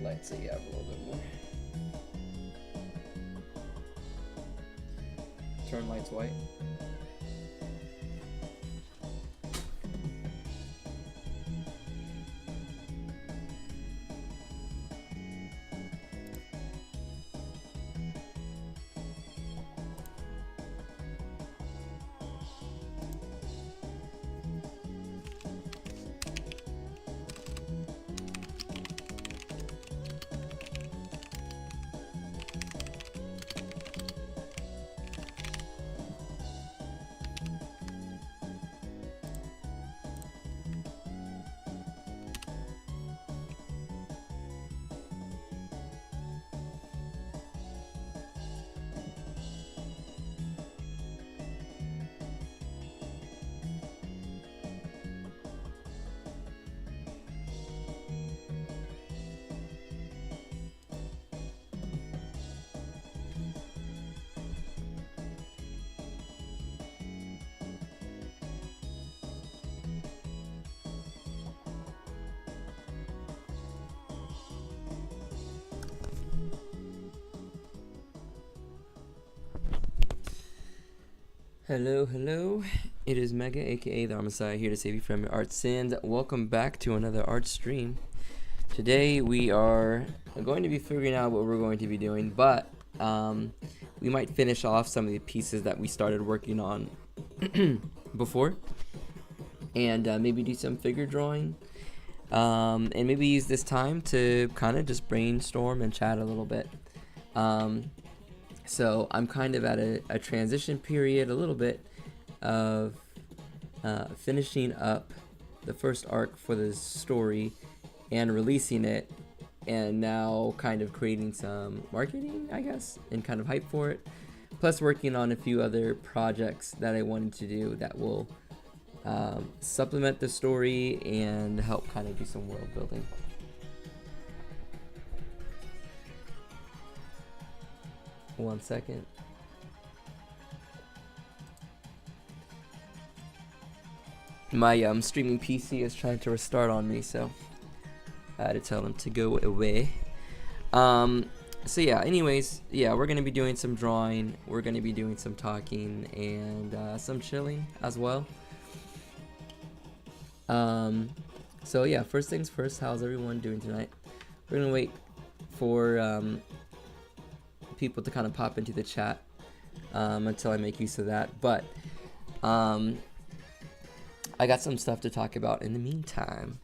lights so you have a little bit more. Turn lights white. Hello, hello. It is Mega, aka the Messiah, here to save you from your art sins. Welcome back to another art stream. Today we are going to be figuring out what we're going to be doing, but we might finish off some of the pieces that we started working on before, and maybe do some figure drawing, and maybe use this time to kind of just brainstorm and chat a little bit. So I'm kind of at a transition period a little bit of finishing up the first arc for the story and releasing it, and now kind of creating some marketing, I guess, and kind of hype for it, plus working on a few other projects that I wanted to do that will supplement the story and help kind of do some world building. One second. My streaming PC is trying to restart on me, so I had to tell him to go away. So yeah, anyways, yeah, we're gonna be doing some drawing, we're gonna be doing some talking, and some chilling as well. So yeah, first things first, how's everyone doing tonight? We're gonna wait for people to kind of pop into the chat until I make use of that, but I got some stuff to talk about in the meantime.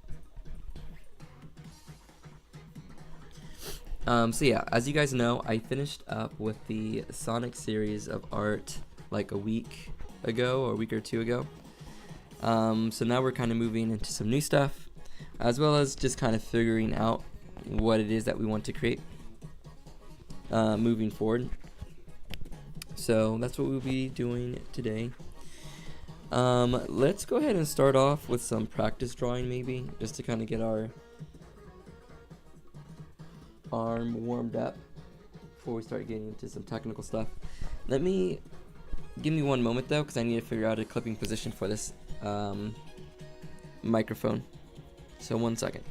So yeah, as you guys know, I finished up with the Sonic series of art like a week ago or a week or two ago. So now we're kind of moving into some new stuff, as well as just kind of figuring out what it is that we want to create moving forward. So that's what we'll be doing today. Let's go ahead and start off with some practice drawing, maybe just to kind of get our arm warmed up before we start getting into some technical stuff. Give me 1 moment though, because I need to figure out a clipping position for this microphone. So 1 second.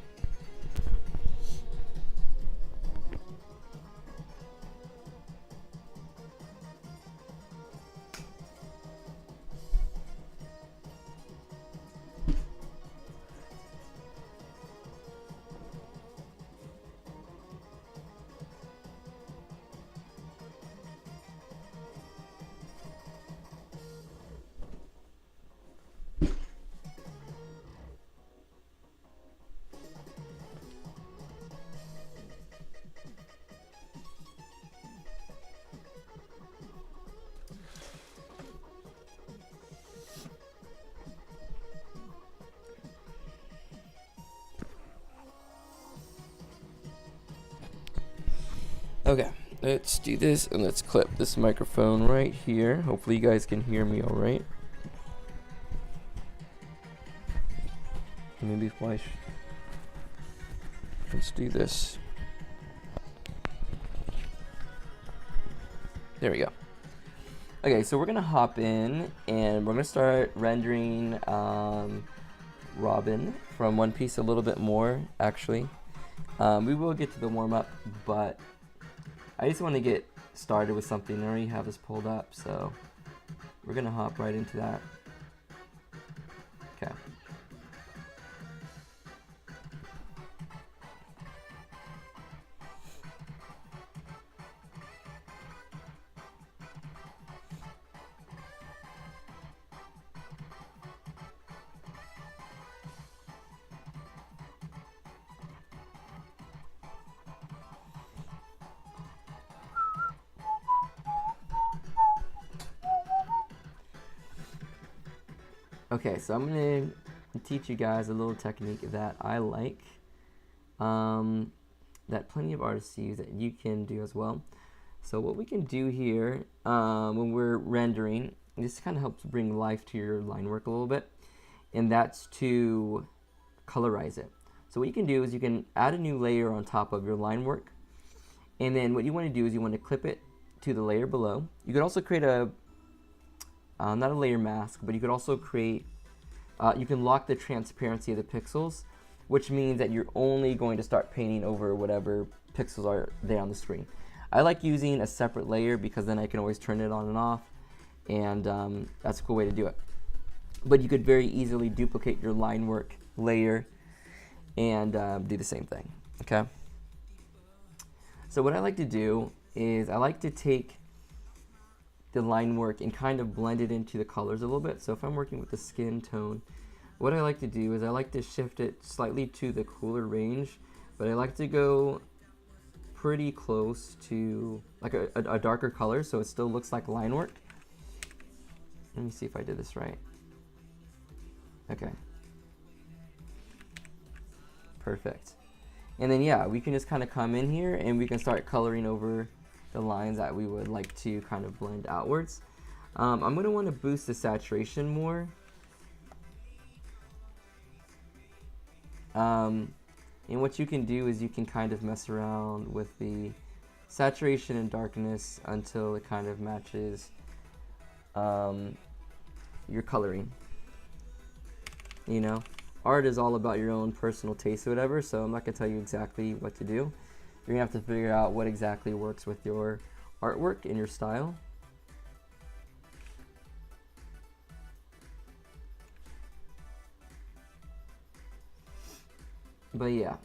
Okay, let's do this, and let's clip this microphone right here. Hopefully you guys can hear me all right. Maybe let's do this. There we go. Okay, so we're gonna hop in, and we're gonna start rendering Robin from One Piece a little bit more, actually. We will get to the warm-up, but I just want to get started with something. I already have this pulled up, so we're going to hop right into that. Okay. Okay, so I'm going to teach you guys a little technique that I like, that plenty of artists use, that you can do as well. So what we can do here when we're rendering, this kind of helps bring life to your line work a little bit, and that's to colorize it. So what you can do is you can add a new layer on top of your line work, and then what you want to do is you want to clip it to the layer below. You could also create a not a layer mask, but you could also create, you can lock the transparency of the pixels, which means that you're only going to start painting over whatever pixels are there on the screen. I like using a separate layer because then I can always turn it on and off, and that's a cool way to do it. But you could very easily duplicate your line work layer and do the same thing, okay? So what I like to do is I like to take the line work and kind of blend it into the colors a little bit. So if I'm working with the skin tone, what I like to do is I like to shift it slightly to the cooler range, but I like to go pretty close to like a darker color so it still looks like line work. Let me see if I did this right. Okay. Perfect. And then yeah, we can just kind of come in here and we can start coloring over the lines that we would like to kind of blend outwards. I'm going to want to boost the saturation more. And what you can do is you can kind of mess around with the saturation and darkness until it kind of matches your coloring. You know, art is all about your own personal taste or whatever, so I'm not going to tell you exactly what to do. You're going to have to figure out what exactly works with your artwork and your style. But yeah,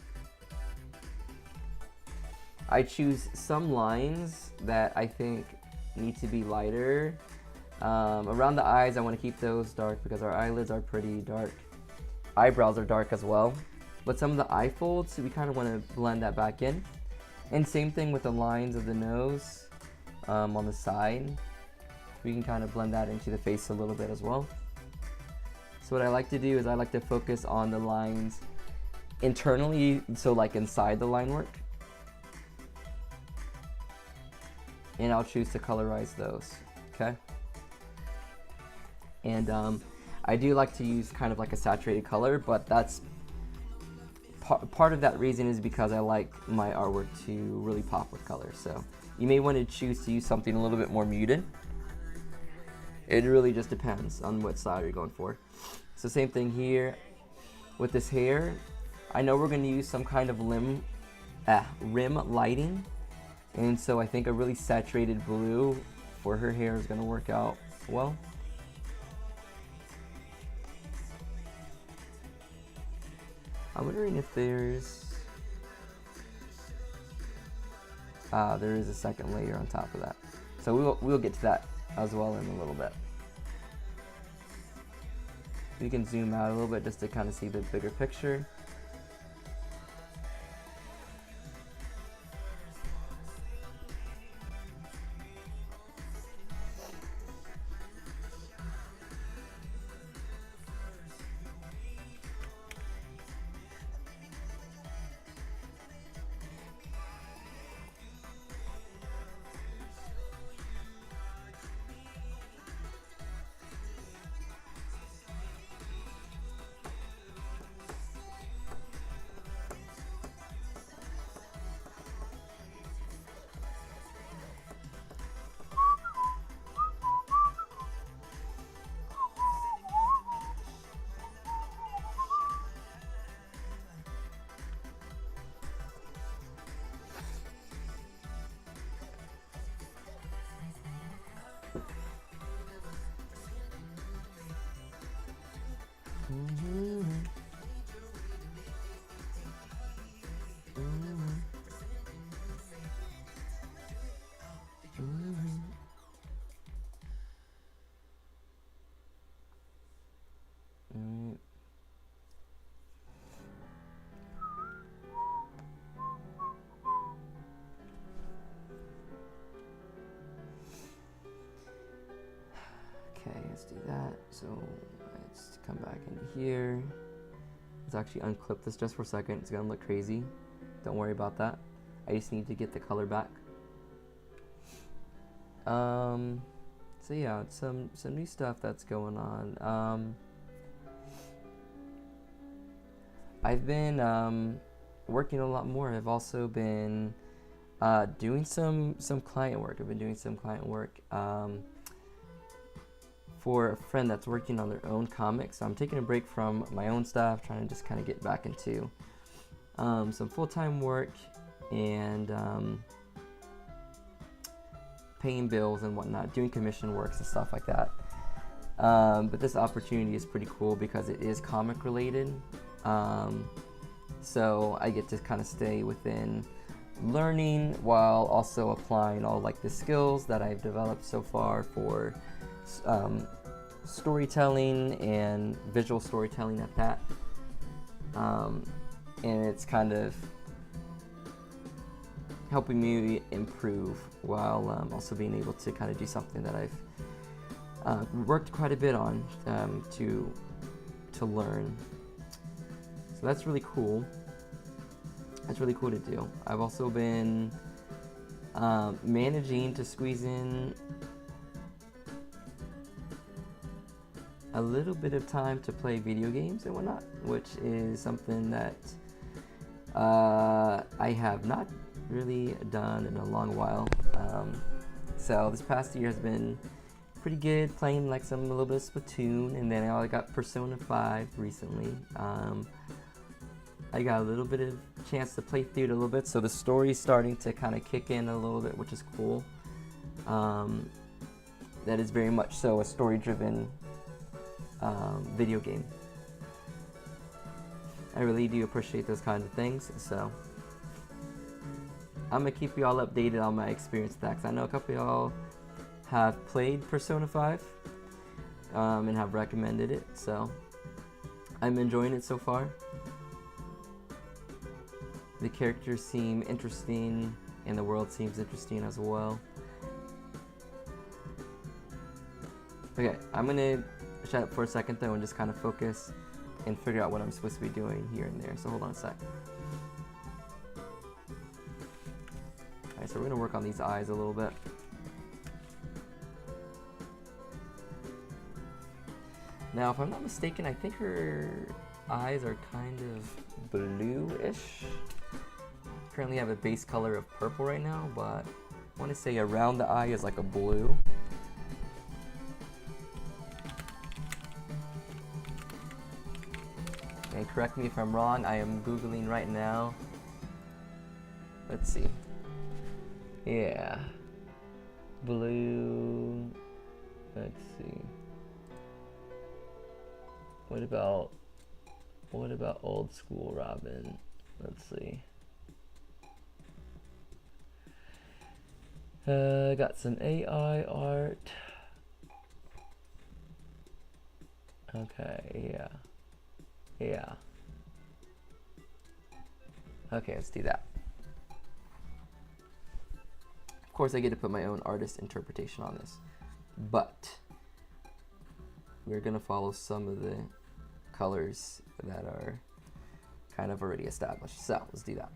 I choose some lines that I think need to be lighter. Around the eyes, I want to keep those dark because our eyelids are pretty dark. Eyebrows are dark as well. But some of the eye folds, we kind of want to blend that back in. And same thing with the lines of the nose on the side. We can kind of blend that into the face a little bit as well. So what I like to do is I like to focus on the lines internally, so like inside the line work. And I'll choose to colorize those, okay? And I do like to use kind of like a saturated color, but that's part of that reason is because I like my artwork to really pop with color. So you may want to choose to use something a little bit more muted. It really just depends on what style you're going for. So same thing here with this hair. I know we're going to use some kind of rim lighting, and so I think a really saturated blue for her hair is going to work out well. I'm wondering if there is a second layer on top of that. So we'll get to that as well in a little bit. We can zoom out a little bit just to kind of see the bigger picture. Okay, let's do that. So let's come back into here. Let's actually unclip this just for a second. It's gonna look crazy. Don't worry about that. I just need to get the color back. So yeah, some new stuff that's going on. I've been working a lot more. I've also been doing some client work. I've been doing some client work for a friend that's working on their own comics. So I'm taking a break from my own stuff, trying to just kind of get back into some full-time work and paying bills and whatnot, doing commission works and stuff like that. But this opportunity is pretty cool because it is comic related. So I get to kind of stay within learning while also applying all like the skills that I've developed so far for storytelling and visual storytelling at that. And it's kind of helping me improve while also being able to kind of do something that I've worked quite a bit on to learn. So that's really cool. That's really cool to do. I've also been managing to squeeze in a little bit of time to play video games and whatnot, which is something that I have not really done in a long while. So this past year has been pretty good, playing like a little bit of Splatoon, and then I got Persona 5 recently. I got a little bit of chance to play through it a little bit, so the story's starting to kind of kick in a little bit, which is cool. That is very much so a story-driven video game. I really do appreciate those kinds of things, so I'm gonna keep you all updated on my experience with that, 'cause I know a couple of y'all have played Persona 5 and have recommended it, so I'm enjoying it so far. The characters seem interesting, and the world seems interesting as well. Okay, I'm gonna shut up for a second though and just kind of focus and figure out what I'm supposed to be doing here and there, so hold on a sec. Alright, so we're gonna work on these eyes a little bit. Now, if I'm not mistaken, I think her eyes are kind of blue-ish. Currently have a base color of purple right now, but I want to say around the eye is like a blue. And correct me if I'm wrong, I am Googling right now. Let's see. Yeah. Blue. Let's see. What about old school Robin? Let's see. Got some AI art. Okay, yeah. Yeah. Okay, let's do that. Of course, I get to put my own artist interpretation on this, but we're gonna follow some of the colors that are kind of already established. So let's do that.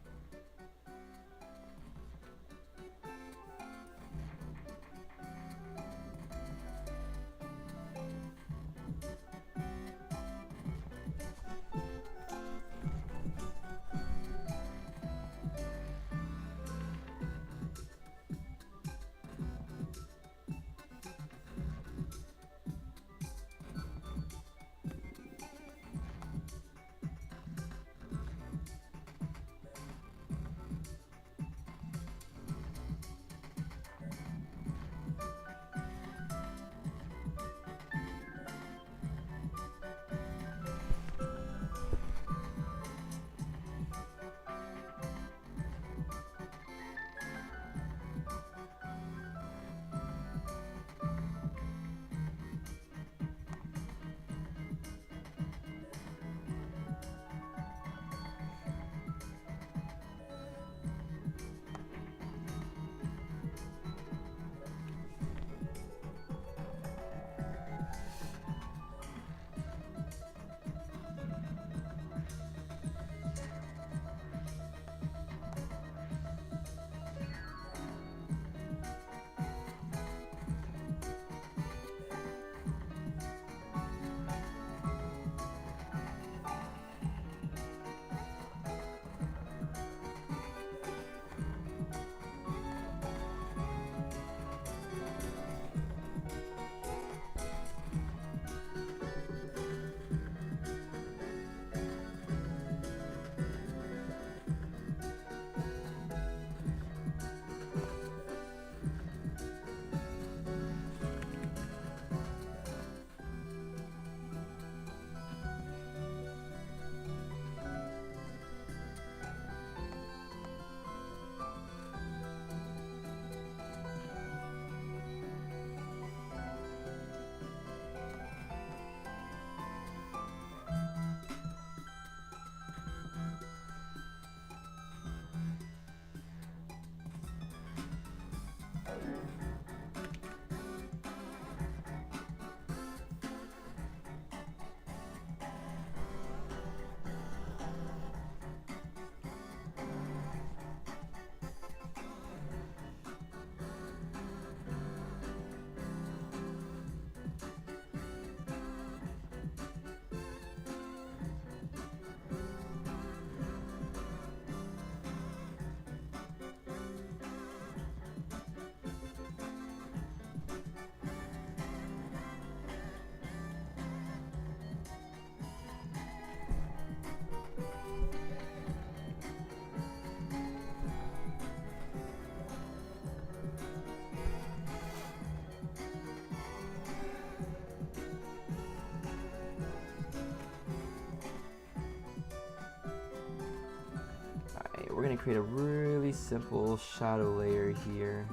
going to create a really simple shadow layer here.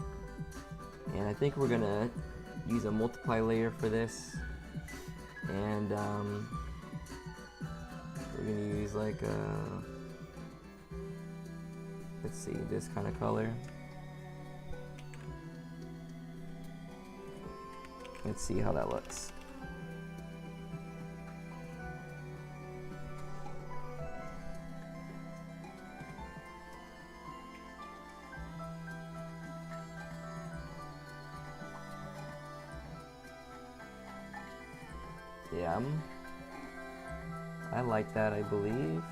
And I think we're going to use a multiply layer for this. And we're going to use like a, let's see, this kind of color. Let's see how that looks. Yeah, I like that, I believe.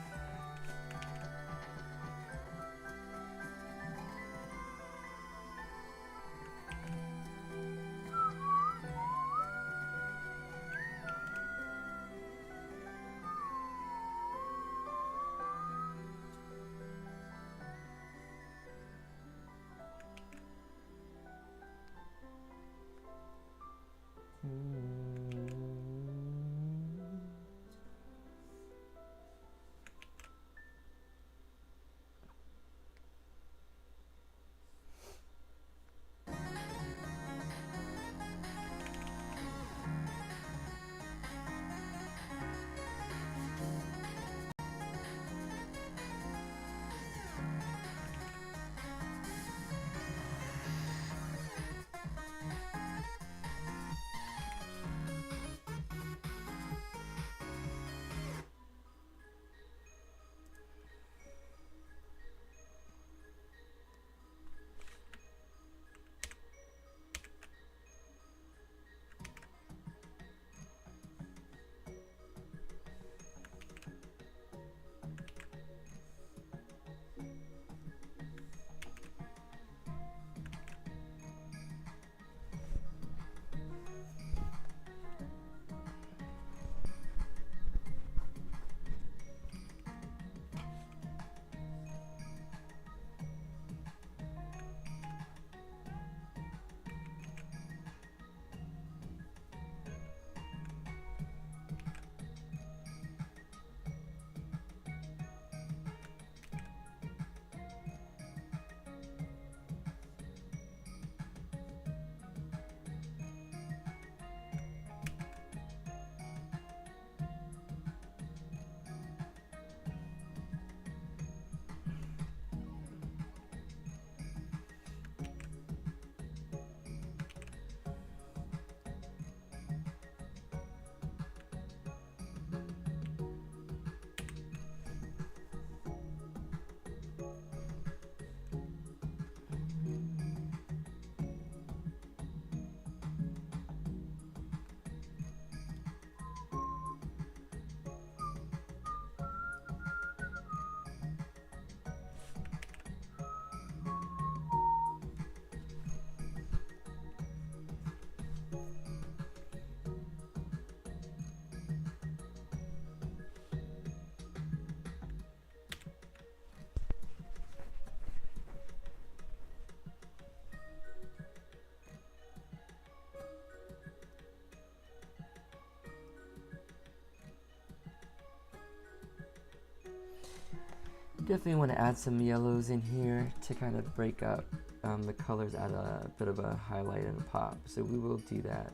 Definitely want to add some yellows in here to kind of break up the colors, add a bit of a highlight and a pop. So we will do that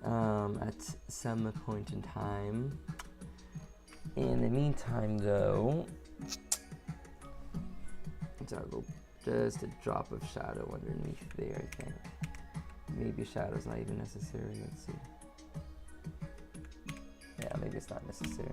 at some point in time. In the meantime, though, just a drop of shadow underneath there, I think. Maybe shadow's not even necessary. Let's see. Yeah, maybe it's not necessary.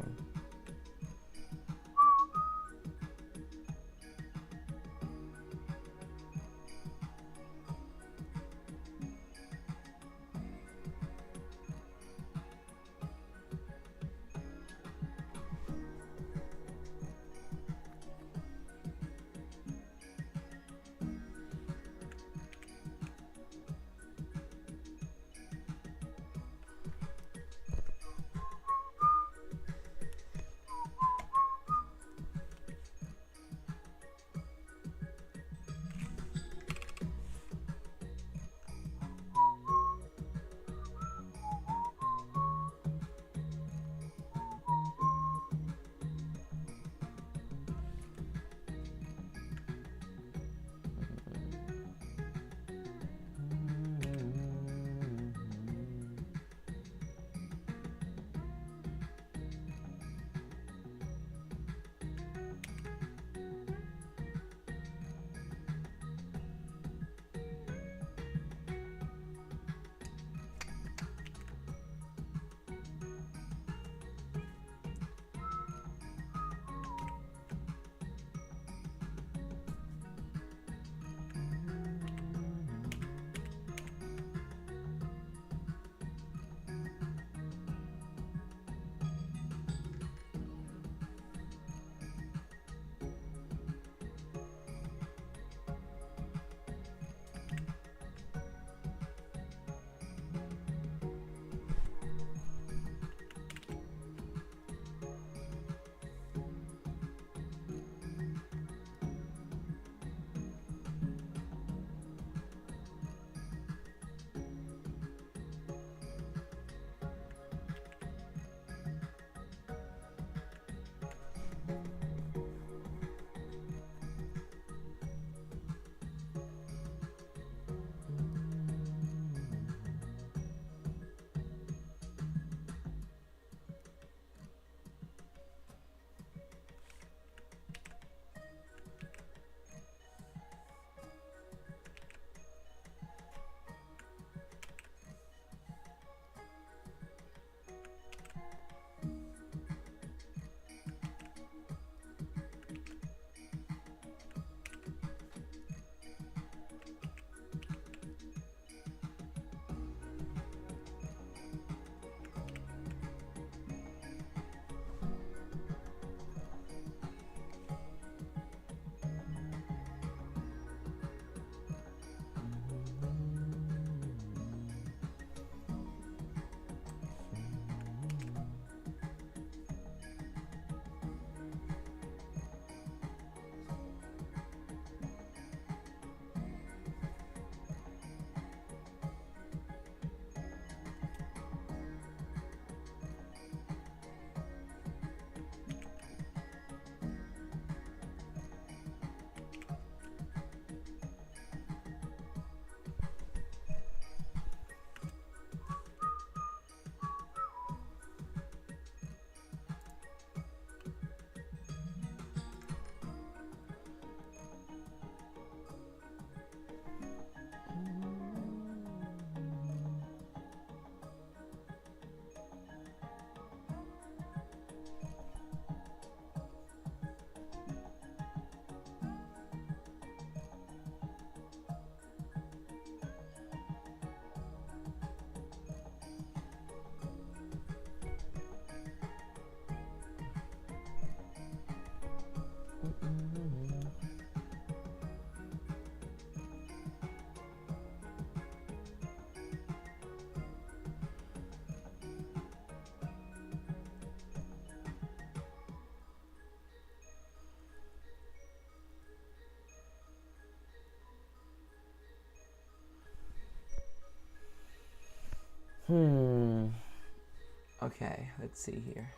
Okay, let's see here.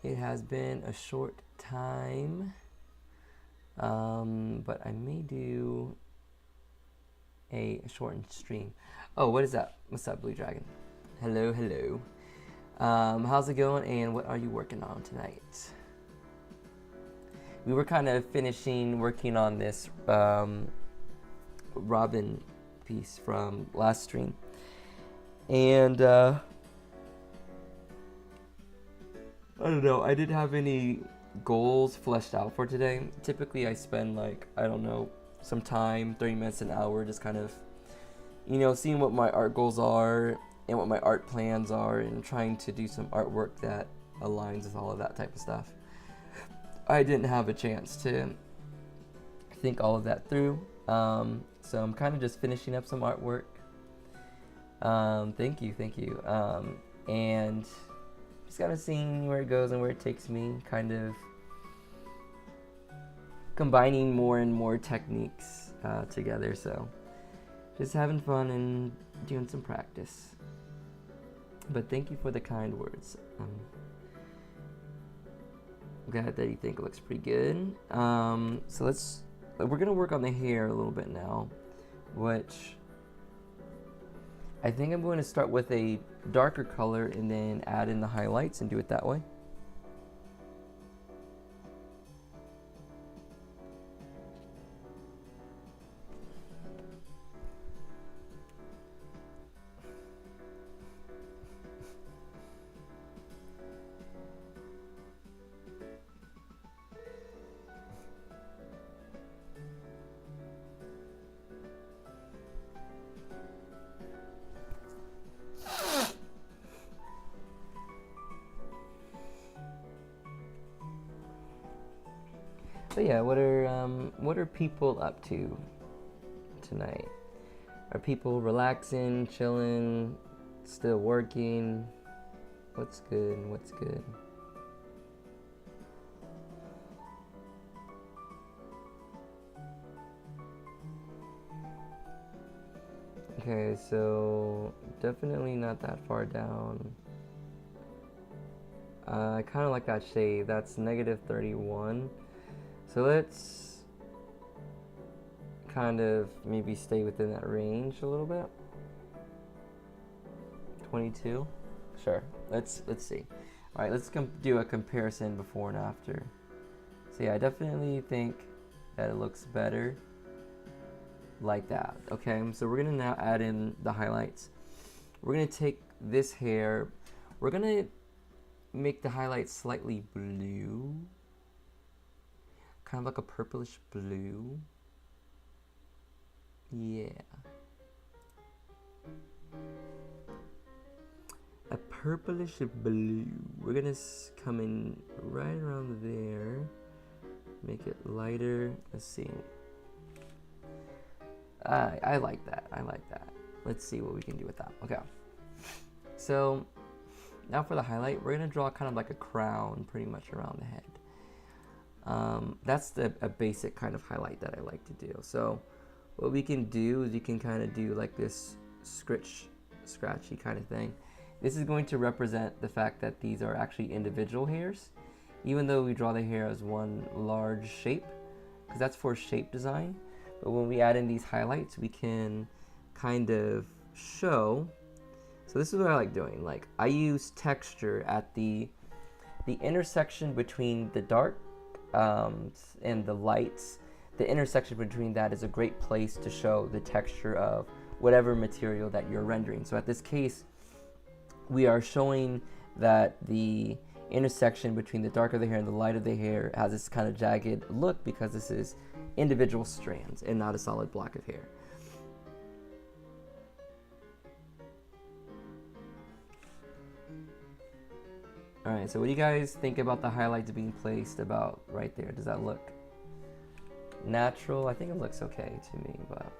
It has been a short time, but I may do a shortened stream. Oh, what is that? What's up, Blue Dragon? Hello, hello. How's it going, and what are you working on tonight? We were kind of working on this Robin piece from last stream, and I don't know, I didn't have any goals fleshed out for today. Typically I spend, like, I don't know, some time, 30 minutes, an hour, just kind of, you know, seeing what my art goals are and what my art plans are, and trying to do some artwork that aligns with all of that type of stuff. I didn't have a chance to think all of that through, so I'm kind of just finishing up some artwork. Thank you. And just kind of seeing where it goes and where it takes me, kind of combining more and more techniques together. So just having fun and doing some practice. But thank you for the kind words. I'm glad that you think it looks pretty good. So we're gonna work on the hair a little bit now, which I think I'm going to start with a darker color and then add in the highlights and do it that way. So yeah, what are people up to tonight? Are people relaxing, chilling, still working? What's good? What's good? Okay, so definitely not that far down. I kind of like that shade. That's -31. So let's kind of maybe stay within that range a little bit. 22. Sure. Let's see. All right, let's do a comparison before and after. So yeah, I definitely think that it looks better like that. Okay, so we're gonna now add in the highlights. We're gonna take this hair, we're gonna make the highlights slightly blue, kind of like a purplish blue. Yeah, a purplish blue. We're gonna come in right around there, make it lighter. Let's see. I like that. Let's see what we can do with that. Okay. So now for the highlight, we're gonna draw kind of like a crown pretty much around the head. That's a basic kind of highlight that I like to do. So what we can do is you can kind of do like this scratchy kind of thing. This is going to represent the fact that these are actually individual hairs, even though we draw the hair as one large shape, because that's for shape design. But when we add in these highlights, we can kind of show. So this is what I like doing. Like, I use texture at the intersection between the dark and the lights. The intersection between that is a great place to show the texture of whatever material that you're rendering. So at this case, we are showing that the intersection between the dark of the hair and the light of the hair has this kind of jagged look, because this is individual strands and not a solid block of hair. Alright, so what do you guys think about the highlights being placed about right there? Does that look natural? I think it looks okay to me, but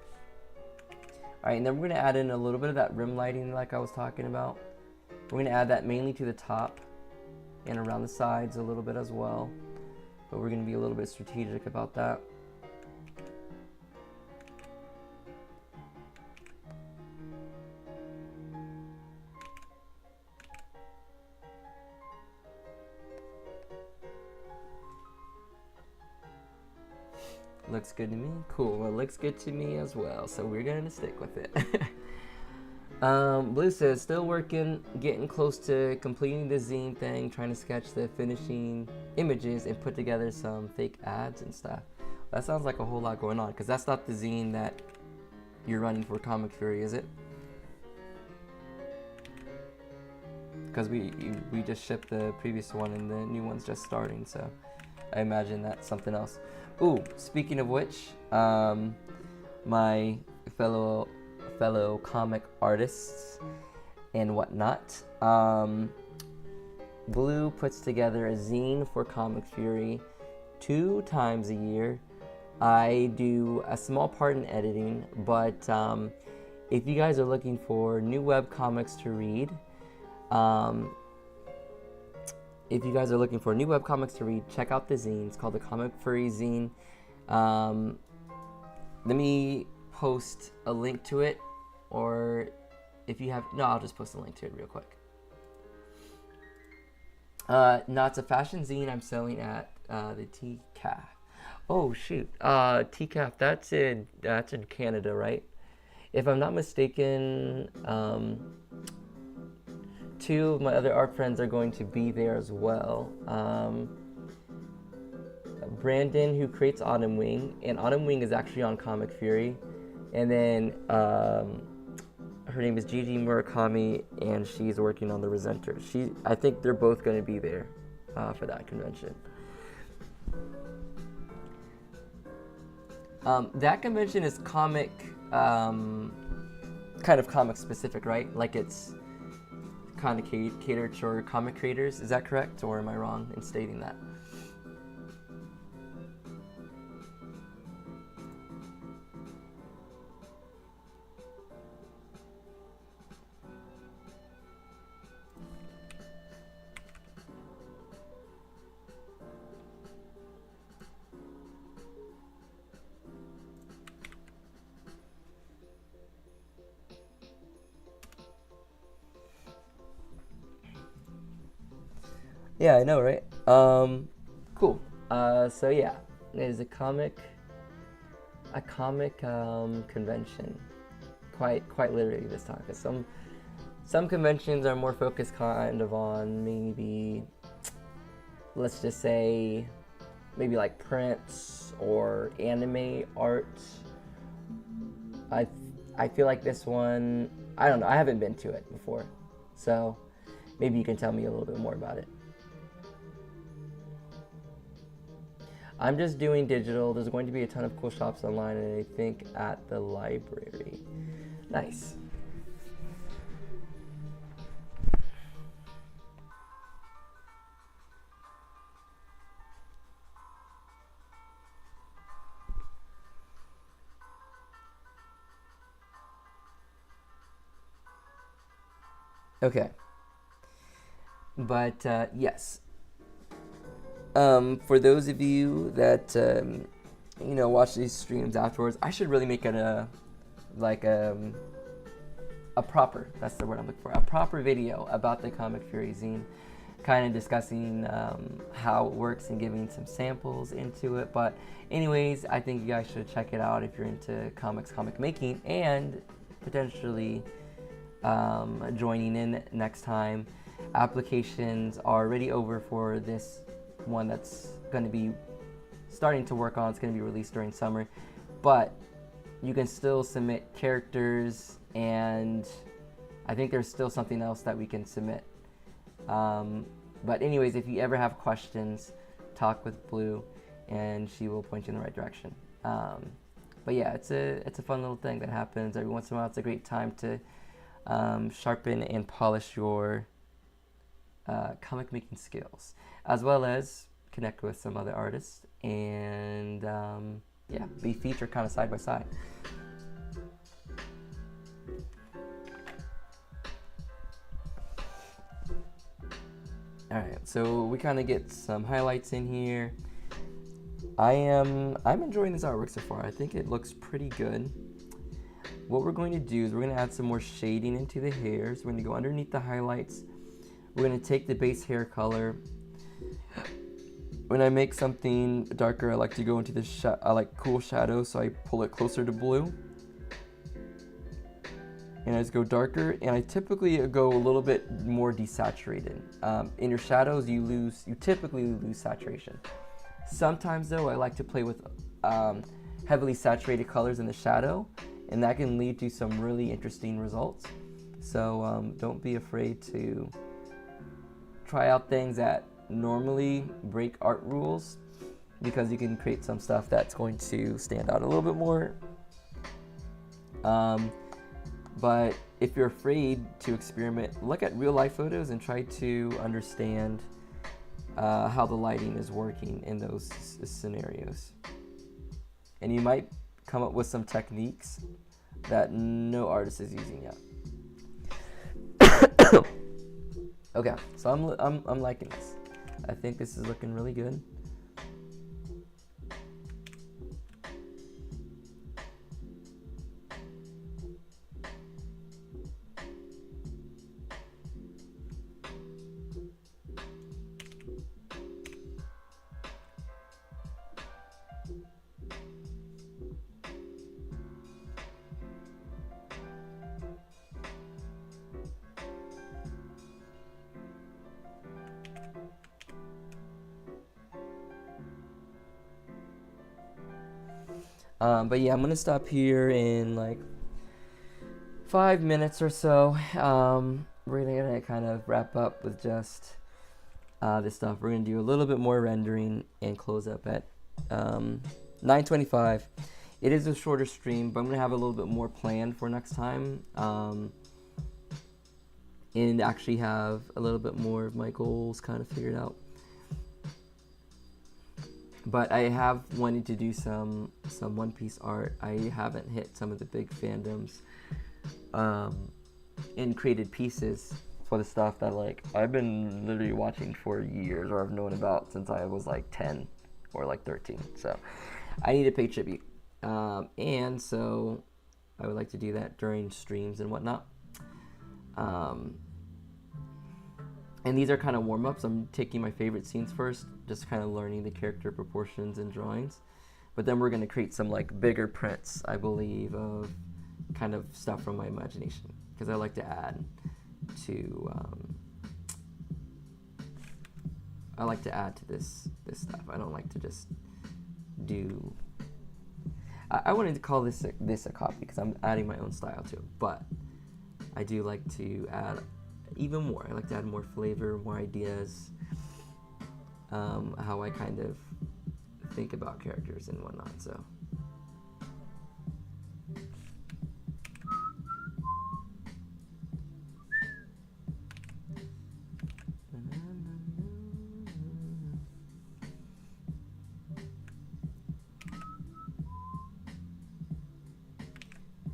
alright, and then we're going to add in a little bit of that rim lighting like I was talking about. We're going to add that mainly to the top and around the sides a little bit as well, but we're going to be a little bit strategic about that. Looks good to me. Cool. Well, it looks good to me as well. So we're gonna stick with it. Blue says still working, getting close to completing the zine thing, trying to sketch the finishing images and put together some fake ads and stuff. That sounds like a whole lot going on, because that's not the zine that you're running for Comic Fury, is it? Because we just shipped the previous one and the new one's just starting, so I imagine that's something else. Ooh, speaking of which, my fellow comic artists and whatnot, Blue puts together a zine for Comic Fury 2 times a year. I do a small part in editing, but if you guys are looking for new web comics to read, check out the zine. It's called the Comic Fury Zine. Let me post a link to it, or if you have, no, I'll just post a link to it real quick. No, it's a fashion zine I'm selling at the TCAF. Oh shoot, TCAF, that's in Canada, right? If I'm not mistaken, 2 of my other art friends are going to be there as well. Brandon, who creates Autumn Wing, and Autumn Wing is actually on Comic Fury, and then her name is Gigi Murakami, and she's working on the Resenter. I think they're both going to be there for that convention. That convention is comic, kind of comic specific, right? Like it's kind of catered to comic creators. Is that correct, or am I wrong in stating that? Yeah, I know, right? Cool. So yeah, it is a comic convention. Quite literally this time, because some conventions are more focused kind of on maybe, let's just say, maybe like prints or anime art. I feel like this one, I don't know, I haven't been to it before, so maybe you can tell me a little bit more about it. I'm just doing digital. There's going to be a ton of cool shops online, and I think at the library. Nice. Okay. But yes. For those of you that watch these streams afterwards, I should really make it a proper, that's the word I'm looking for, a proper video about the Comic Fury zine, kind of discussing how it works and giving some samples into it. But anyways, I think you guys should check it out if you're into comic making, and potentially joining in next time. Applications are already over for this one that's going to be starting to work on. It's going to be released during summer, but you can still submit characters, and I think there's still something else that we can submit. But anyways, if you ever have questions, talk with Blue and she will point you in the right direction. But yeah, it's a fun little thing that happens every once in a while. It's a great time to sharpen and polish your comic making skills, as well as connect with some other artists and be featured kind of side by side. Alright, so we kind of get some highlights in here. I'm enjoying this artwork so far. I think it looks pretty good. What we're going to do is we're going to add some more shading into the hair. So we're going to go underneath the highlights. We're going to take the base hair color when I make something darker, I like to go into the I like cool shadows, so I pull it closer to blue. And I just go darker, and I typically go a little bit more desaturated. In your shadows, you typically lose saturation. Sometimes though, I like to play with heavily saturated colors in the shadow, and that can lead to some really interesting results. So don't be afraid to try out things that normally break art rules, because you can create some stuff that's going to stand out a little bit more. But if you're afraid to experiment, look at real life photos and try to understand how the lighting is working in those scenarios. And you might come up with some techniques that no artist is using yet. Okay, so I'm liking this. I think this is looking really good. But yeah, I'm gonna stop here in like 5 minutes or so. We're gonna kind of wrap up with just this stuff. We're gonna do a little bit more rendering and close up at 9:25. It is a shorter stream, but I'm gonna have a little bit more planned for next time, and actually have a little bit more of my goals kind of figured out. But I have wanted to do some One Piece art. I haven't hit some of the big fandoms and created pieces for the stuff that like I've been literally watching for years, or I've known about since I was like 10 or like 13. So I need to pay tribute, and so I would like to do that during streams and whatnot. And these are kind of warm-ups. I'm taking my favorite scenes first, just kind of learning the character proportions and drawings. But then we're going to create some like bigger prints, I believe, of kind of stuff from my imagination, because I like to add to this stuff. I don't like to just do. I wanted to call this a copy because I'm adding my own style to it, but I do like to add even more. I like to add more flavor, more ideas, how I kind of think about characters and whatnot. So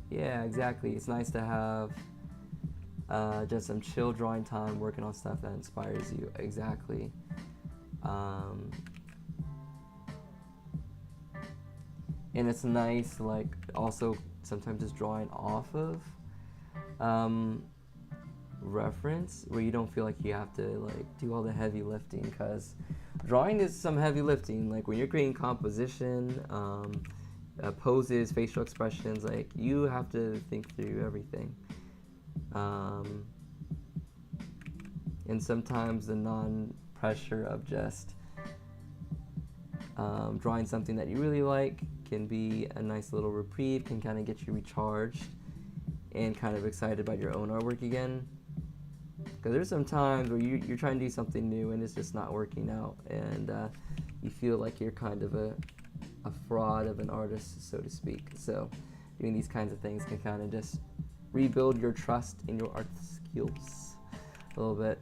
yeah, exactly. It's nice to have just some chill drawing time, working on stuff that inspires you. Exactly. And it's nice, like, also sometimes just drawing off of reference, where you don't feel like you have to like do all the heavy lifting, because drawing is some heavy lifting. Like when you're creating composition, poses, facial expressions, like you have to think through everything. And sometimes the non-pressure of just drawing something that you really like can be a nice little reprieve, can kind of get you recharged and kind of excited about your own artwork again. Because there's some times where you're trying to do something new and it's just not working out, and you feel like you're kind of a fraud of an artist, so to speak. So doing these kinds of things can kind of just rebuild your trust in your art skills a little bit.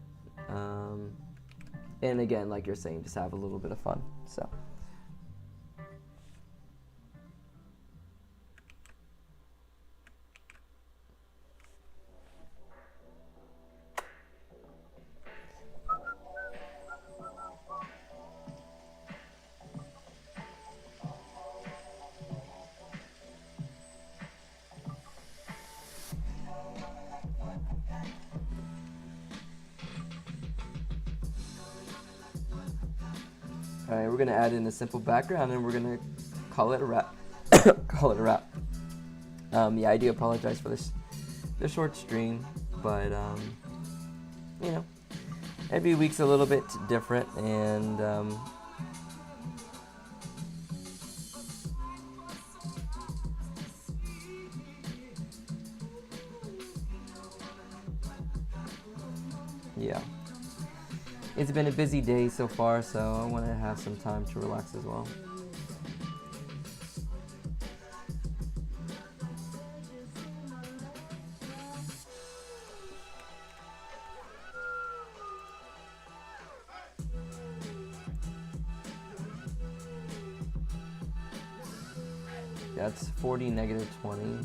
And again, like you're saying, just have a little bit of fun. So gonna add in a simple background, and we're gonna call it a wrap. Call it a wrap. Yeah, I do apologize for this short stream, but you know, every week's a little bit different, and yeah, it's been a busy day so far, so I want to have some time to relax as well. That's 40, negative 20.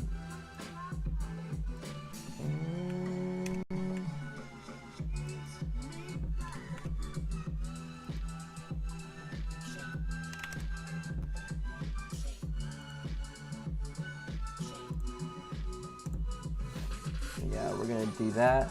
Yeah, we're gonna do that.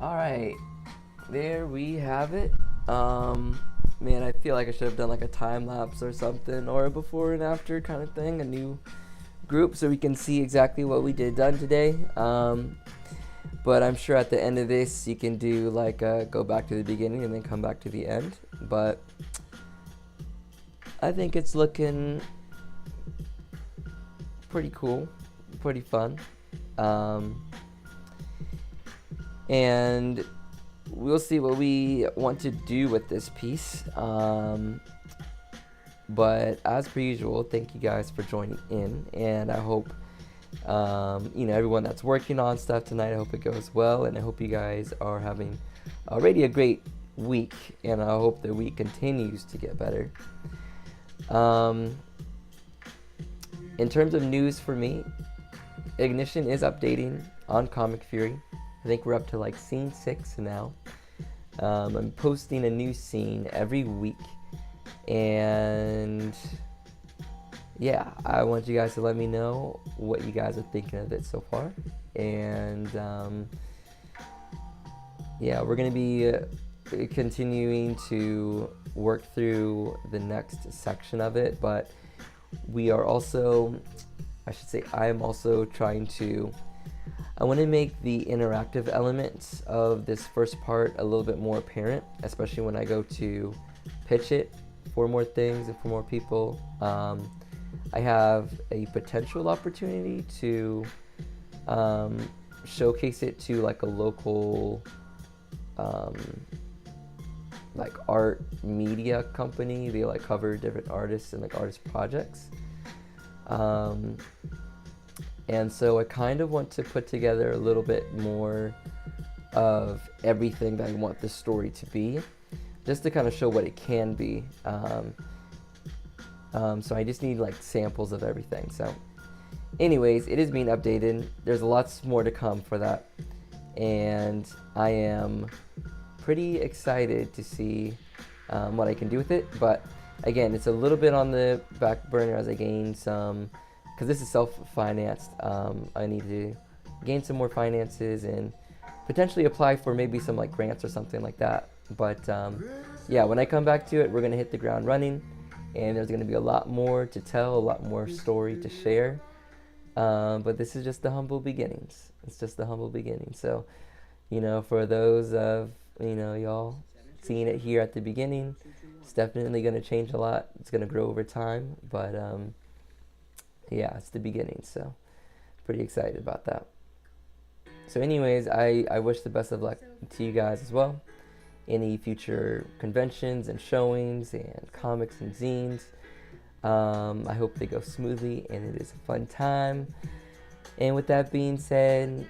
All right, there we have it. Man, I feel like I should have done like a time lapse or something, or a before and after kind of thing, a new group, so we can see exactly what we done today. But I'm sure at the end of this, you can do like go back to the beginning and then come back to the end. But I think it's looking pretty cool, pretty fun. And we'll see what we want to do with this piece. But as per usual, thank you guys for joining in, and I hope everyone that's working on stuff tonight, I hope it goes well, and I hope you guys are having already a great week, and I hope the week continues to get better. In terms of news for me, Ignition is updating on Comic Fury. I think we're up to like scene 6 now. I'm posting a new scene every week, and yeah, I want you guys to let me know what you guys are thinking of it so far. And yeah, we're gonna be continuing to work through the next section of it, but we are also, I am also trying to, I want to make the interactive elements of this first part a little bit more apparent, especially when I go to pitch it for more things and for more people. I have a potential opportunity to showcase it to like a local like art media company. They like cover different artists and like artist projects. And so I kind of want to put together a little bit more of everything that I want this story to be, just to kind of show what it can be. So I just need like samples of everything. So anyways, it is being updated. There's lots more to come for that. And I am pretty excited to see what I can do with it. But again, it's a little bit on the back burner as I gain some, because this is self-financed. I need to gain some more finances and potentially apply for maybe some like grants or something like that. But yeah, when I come back to it, we're gonna hit the ground running, and there's gonna be a lot more to tell, a lot more story to share. But this is just the humble beginnings. It's just the humble beginnings. So, you know, for those of, you know, y'all seeing it here at the beginning, it's definitely gonna change a lot. It's gonna grow over time, but yeah, it's the beginning. So pretty excited about that. So anyways, I wish the best of luck to you guys as well. Any future conventions and showings and comics and zines, I hope they go smoothly and it is a fun time. And with that being said,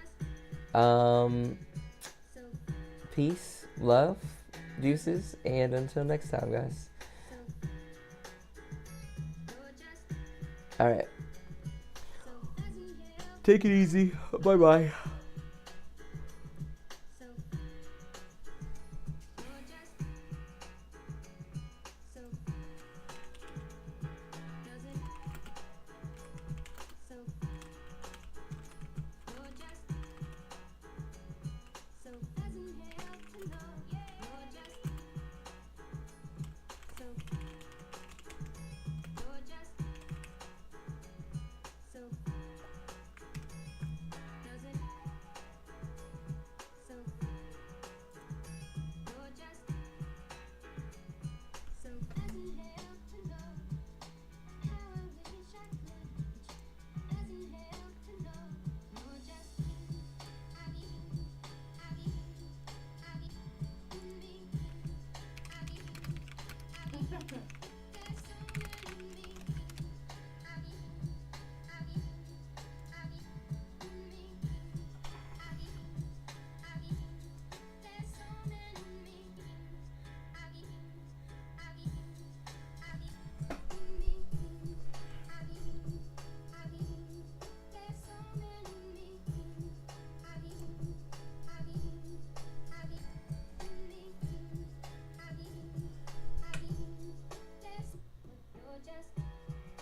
peace, love, deuces, and until next time, guys. Alright. Take it easy. Bye-bye. Okay.